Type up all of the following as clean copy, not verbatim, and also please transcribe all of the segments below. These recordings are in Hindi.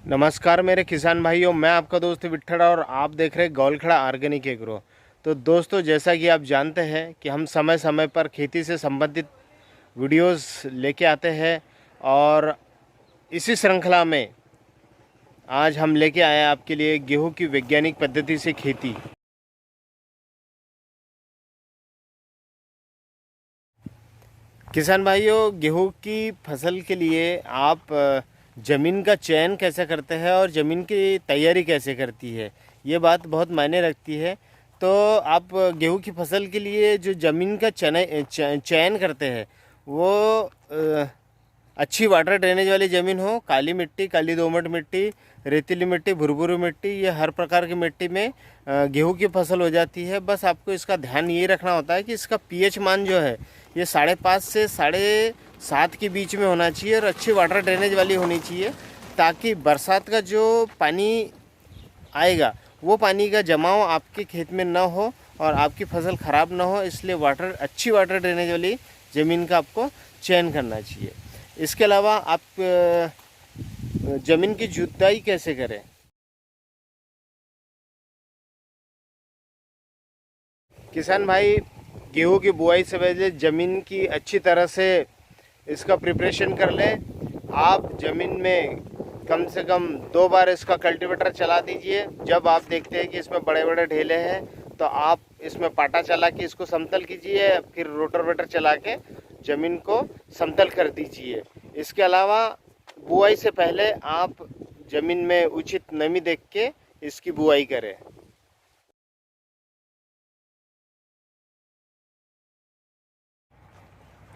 नमस्कार मेरे किसान भाइयों, मैं आपका दोस्त विट्ठल और आप देख रहे हैं गौलखड़ा ऑर्गेनिक एग्रो। तो दोस्तों, जैसा कि आप जानते हैं कि हम समय समय पर खेती से संबंधित वीडियोस लेके आते हैं और इसी श्रृंखला में आज हम लेके आए हैं आपके लिए गेहूं की वैज्ञानिक पद्धति से खेती। किसान भाइयों, गेहूं की फसल के लिए आप ज़मीन का चयन कैसे करते हैं और ज़मीन की तैयारी कैसे करती है, ये बात बहुत मायने रखती है। तो आप गेहूं की फसल के लिए जो ज़मीन का चयन करते हैं वो अच्छी वाटर ड्रेनेज वाली ज़मीन हो, काली मिट्टी, काली दोमट मिट्टी, रेतीली मिट्टी, भुरभुरी मिट्टी, ये हर प्रकार की मिट्टी में गेहूं की फसल हो जाती है। बस आपको इसका ध्यान ये रखना होता है कि इसका पीएच मान जो है ये 5.5 से 7.5 के बीच में होना चाहिए और अच्छी वाटर ड्रेनेज वाली होनी चाहिए, ताकि बरसात का जो पानी आएगा वो पानी का जमाव आपके खेत में ना हो और आपकी फसल ख़राब ना हो। इसलिए अच्छी वाटर ड्रेनेज वाली ज़मीन का आपको चयन करना चाहिए। इसके अलावा आप ज़मीन की जुताई कैसे करें। किसान भाई, गेहूं की बुआई से पहले ज़मीन की अच्छी तरह से इसका प्रिपरेशन कर लें। आप ज़मीन में कम से कम 2 बार इसका कल्टीवेटर चला दीजिए। जब आप देखते हैं कि इसमें बड़े बड़े ढेले हैं तो आप इसमें पाटा चला के इसको समतल कीजिए, फिर रोटावेटर चला के ज़मीन को समतल कर दीजिए। इसके अलावा बुआई से पहले आप ज़मीन में उचित नमी देख के इसकी बुआई करें।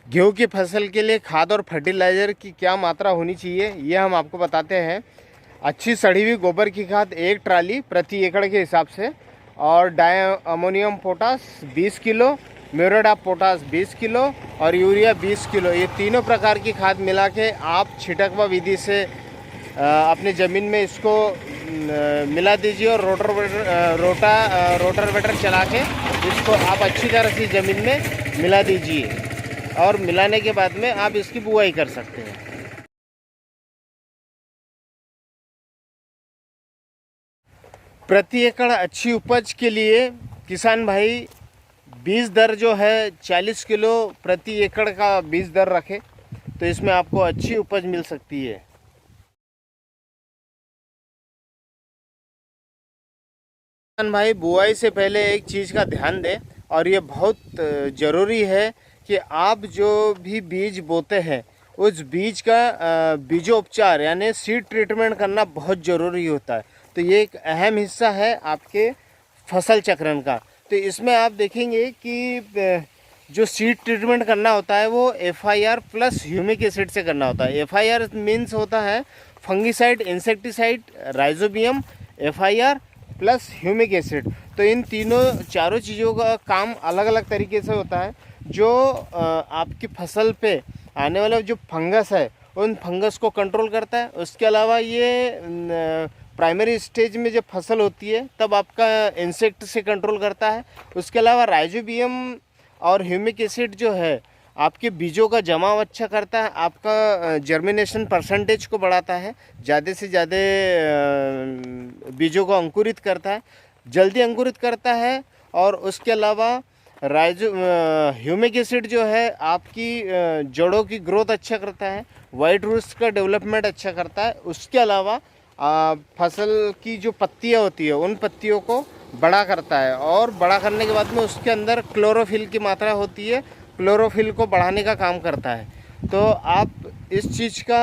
गेहूं की फसल के लिए खाद और फर्टिलाइज़र की क्या मात्रा होनी चाहिए, ये हम आपको बताते हैं। अच्छी सड़ी हुई गोबर की खाद 1 ट्राली प्रति एकड़ के हिसाब से, और di ammonium potash 20 kilo, muriate of potash 20 kilo और यूरिया 20 किलो, ये तीनों प्रकार की खाद मिला के आप छिटकवा विधि से अपनी ज़मीन में इसको मिला दीजिए और रोटावेटर चला के इसको आप अच्छी तरह से ज़मीन में मिला दीजिए और मिलाने के बाद में आप इसकी बुआई कर सकते हैं। प्रति एकड़ अच्छी उपज के लिए किसान भाई बीज दर जो है 40 किलो प्रति एकड़ का बीज दर रखें, तो इसमें आपको अच्छी उपज मिल सकती है। किसान भाई, बुआई से पहले एक चीज़ का ध्यान दें और ये बहुत ज़रूरी है कि आप जो भी बीज बोते हैं उस बीज का बीजोपचार यानी सीड ट्रीटमेंट करना बहुत ज़रूरी होता है। तो ये एक अहम हिस्सा है आपके फसल चक्रण का। तो इसमें आप देखेंगे कि जो सीड ट्रीटमेंट करना होता है वो FIR प्लस ह्यूमिक एसिड से करना होता है। FIR मीन्स होता है fungicide, insecticide, rhizobium, FIR plus humic acid. तो इन चारों चीज़ों का काम अलग अलग तरीके से होता है। जो आपकी फसल पे आने वाला जो फंगस है उन फंगस को कंट्रोल करता है। उसके अलावा ये प्राइमरी स्टेज में जब फसल होती है तब आपका इंसेक्ट से कंट्रोल करता है। उसके अलावा राइजोबियम और ह्यूमिक एसिड जो है आपके बीजों का जमाव अच्छा करता है, आपका जर्मिनेशन परसेंटेज को बढ़ाता है, ज़्यादा से ज़्यादा बीजों को अंकुरित करता है, जल्दी अंकुरित करता है। और उसके अलावा ह्यूमिक एसिड जो है आपकी जड़ों की ग्रोथ अच्छा करता है, वाइट रूट्स का डेवलपमेंट अच्छा करता है। उसके अलावा फसल की जो पत्तियां होती है उन पत्तियों को बड़ा करता है, और बड़ा करने के बाद में उसके अंदर क्लोरोफिल की मात्रा होती है, क्लोरोफिल को बढ़ाने का काम करता है। तो आप इस चीज़ का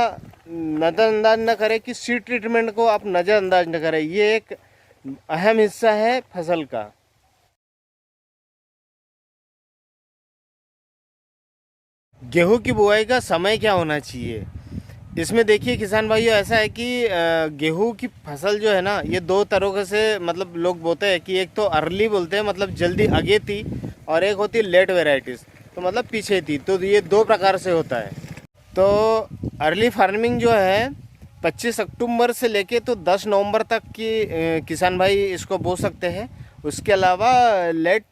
नज़रअंदाज न करें कि सीड ट्रीटमेंट को आप नज़रअंदाज न करें, ये एक अहम हिस्सा है फसल का। गेहूं की बुआई का समय क्या होना चाहिए, इसमें देखिए किसान भाइयों, ऐसा है कि गेहूं की फसल जो है ना ये 2 तरह से मतलब लोग बोलते हैं कि एक तो अर्ली बोलते हैं मतलब जल्दी आगे थी, और एक होती है लेट वेराइटीज़ तो मतलब पीछे थी। तो ये 2 प्रकार से होता है। तो अर्ली फार्मिंग जो है 25 अक्टूबर से लेके तो 10 नवंबर तक की किसान भाई इसको बो सकते हैं। उसके अलावा लेट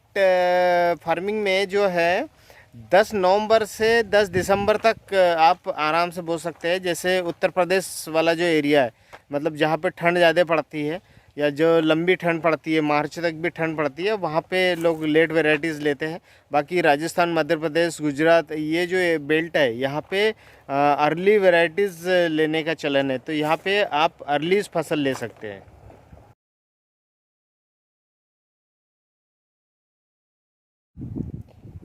फार्मिंग में जो है 10 नवंबर से 10 दिसंबर तक आप आराम से बो सकते हैं। जैसे उत्तर प्रदेश वाला जो एरिया है, मतलब जहाँ पे ठंड ज़्यादा पड़ती है या जो लंबी ठंड पड़ती है, मार्च तक भी ठंड पड़ती है, वहाँ पे लोग लेट वैरायटीज़ लेते हैं। बाकी राजस्थान, मध्य प्रदेश, गुजरात, ये जो बेल्ट है, यहाँ पे अर्ली वैरायटीज़ लेने का चलन है, तो यहाँ पे आप अर्ली फसल ले सकते हैं।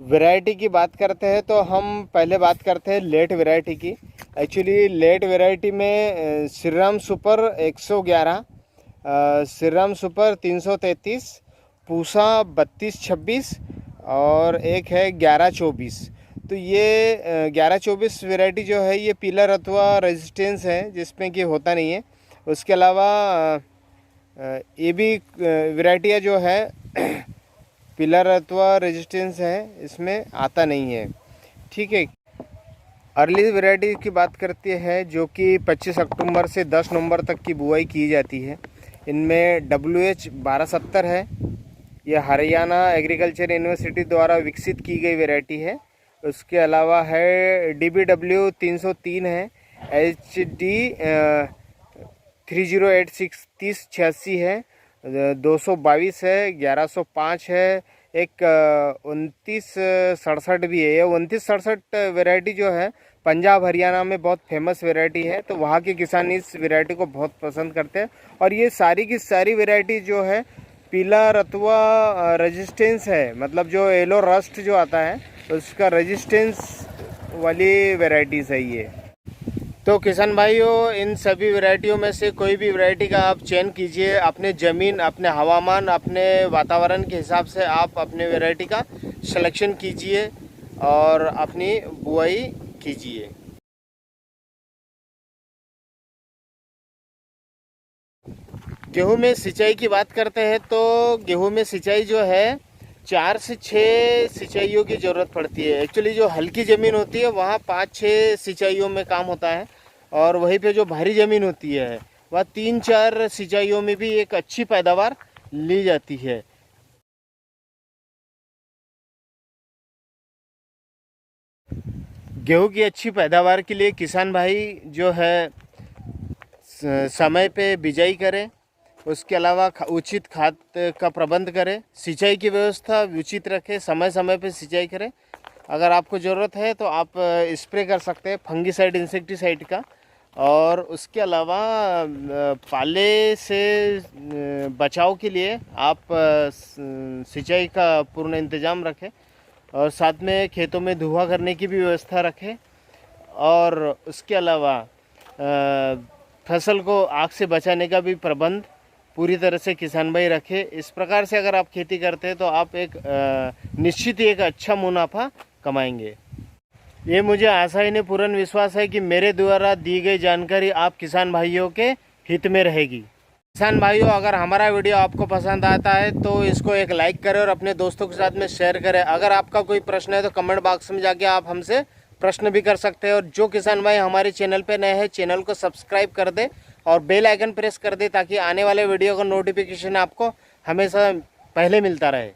वैरायटी की बात करते हैं तो हम पहले बात करते हैं लेट वैरायटी की। एक्चुअली लेट वैरायटी में श्रीराम सुपर 111, श्रीराम सुपर 333, पूसा 3226 और एक है 1124। तो ये 1124 वैरायटी जो है ये पिलर अथवा रेजिस्टेंस है, जिसमें कि होता नहीं है। उसके अलावा ये भी वैरायटियाँ जो है पिलर अथवा रेजिस्टेंस है, इसमें आता नहीं है। ठीक है। अर्ली वैरायटी की बात करते हैं जो कि 25 अक्टूबर से 10 नवंबर तक की बुआई की जाती है। इनमें WH 1270 है। यह हरियाणा एग्रीकल्चर यूनिवर्सिटी द्वारा विकसित की गई वैरायटी है। उसके अलावा है DBW 303 है, HD 3086 3086 है, 222 है, 1105 है, एक 2967 भी है। ये 2967 वैरायटी जो है पंजाब हरियाणा में बहुत फेमस वैरायटी है, तो वहाँ के किसान इस वैरायटी को बहुत पसंद करते हैं। और ये सारी की सारी वैरायटी जो है पिलर अथवा रेजिस्टेंस है, मतलब जो येलो रस्ट जो आता है उसका रेजिस्टेंस वाली वैरायटीज है ये। तो किसान भाइयों, इन सभी वैरायटियों में से कोई भी वैरायटी का आप चयन कीजिए। अपने ज़मीन, अपने हवामान, अपने वातावरण के हिसाब से आप अपने वैरायटी का सिलेक्शन कीजिए और अपनी बुआई कीजिए। गेहूं में सिंचाई की बात करते हैं तो गेहूं में सिंचाई जो है 4 से 6 सिंचाइयों की ज़रूरत पड़ती है। एक्चुअली जो हल्की ज़मीन होती है वहाँ 5-6 सिंचाइयों में काम होता है, और वहीं पे जो भारी ज़मीन होती है वह 3-4 सिंचाइयों में भी एक अच्छी पैदावार ली जाती है। गेहूं की अच्छी पैदावार के लिए किसान भाई जो है समय पे बिजाई करें, उसके अलावा उचित खाद का प्रबंध करें, सिंचाई की व्यवस्था उचित रखें, समय समय पे सिंचाई करें। अगर आपको ज़रूरत है तो आप स्प्रे कर सकते हैं फंगीसाइड, इंसेक्टिसाइड का। और उसके अलावा पाले से बचाव के लिए आप सिंचाई का पूर्ण इंतज़ाम रखें, और साथ में खेतों में धुआं करने की भी व्यवस्था रखें। और उसके अलावा फसल को आग से बचाने का भी प्रबंध पूरी तरह से किसान भाई रखे। इस प्रकार से अगर आप खेती करते हैं तो आप एक निश्चित ही एक अच्छा मुनाफा कमाएंगे। ये मुझे आशा ही नहीं, पूर्ण विश्वास है कि मेरे द्वारा दी गई जानकारी आप किसान भाइयों के हित में रहेगी। किसान भाइयों, अगर हमारा वीडियो आपको पसंद आता है तो इसको एक लाइक करें और अपने दोस्तों के साथ में शेयर करें। अगर आपका कोई प्रश्न है तो कमेंट बॉक्स में जाके आप हमसे प्रश्न भी कर सकते हैं। और जो किसान भाई हमारे चैनल पे नए हैं, चैनल को सब्सक्राइब कर दे और बेल आइकन प्रेस कर दे, ताकि आने वाले वीडियो का नोटिफिकेशन आपको हमेशा पहले मिलता रहे।